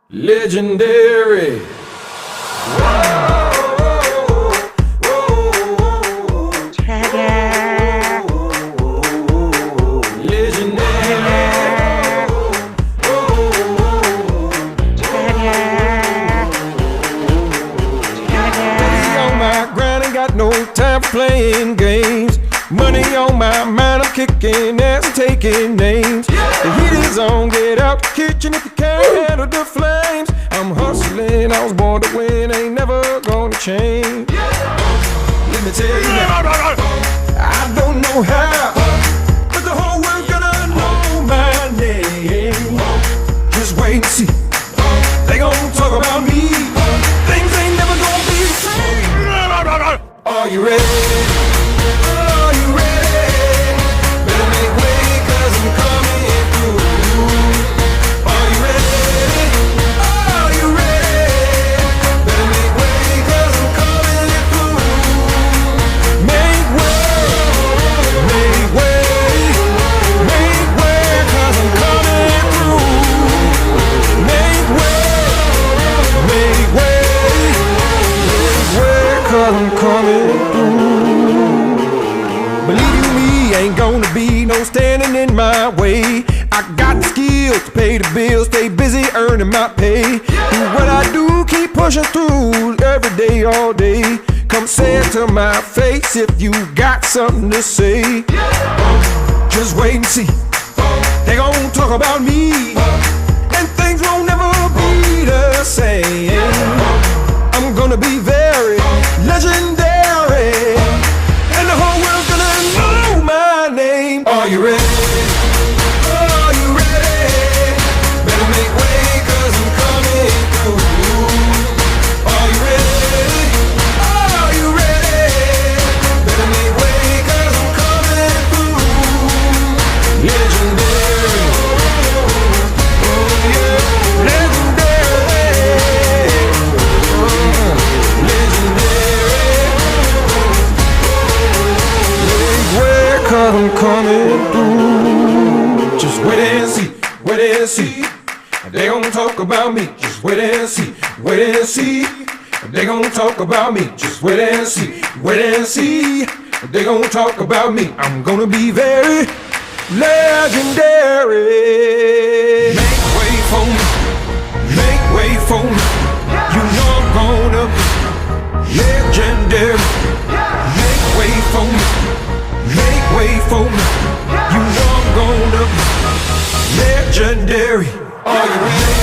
Legendary. No time for playing games. Money on my mind, I'm kicking ass and taking names. The heat is on, get out the kitchen if you can't handle the flames. I'm hustling, I was born to win, ain't never gonna change. Let me tell you now, I don't know how, but the whole world gonna know my name. Just wait and see, they gon' talk about me. Things ain't never gonna be the same. Are you ready? Are you ready? Better make way, 'cause I'm coming through. Are you ready? Are you ready? Better make way, 'cause I'm coming through. Make way, make way, make way, 'cause I'm coming through. Make way, make way, make way, 'cause I'm coming. Believe me, ain't gonna be no standing in my way. I got the skills to pay the bills, stay busy earning my pay. Do what I do, keep pushing through every day, all day. Come say it to my face if you got something to say. Just wait and see, they gon' talk about me, and things won't never be the same. I'm gonna be very legendary, and the whole world's gonna know my name. Are you ready? Are you ready? Better make way, 'cause I'm coming through. Are you ready? Are you ready? Better make way, 'cause I'm coming through. Legendary. Oh yeah, legendary. Legendary. 'Cause I'm coming through. Just wait and see, wait and see. They gon' talk about me. Just wait and see, wait and see. They gon' talk about me. Just wait and see, wait and see. They gon' talk about me. I'm gonna be very legendary. Make way for me, make way for me. You know I'm gonna be legendary. Make way for me, make way for me. You know I'm gonna be legendary. Are you ready?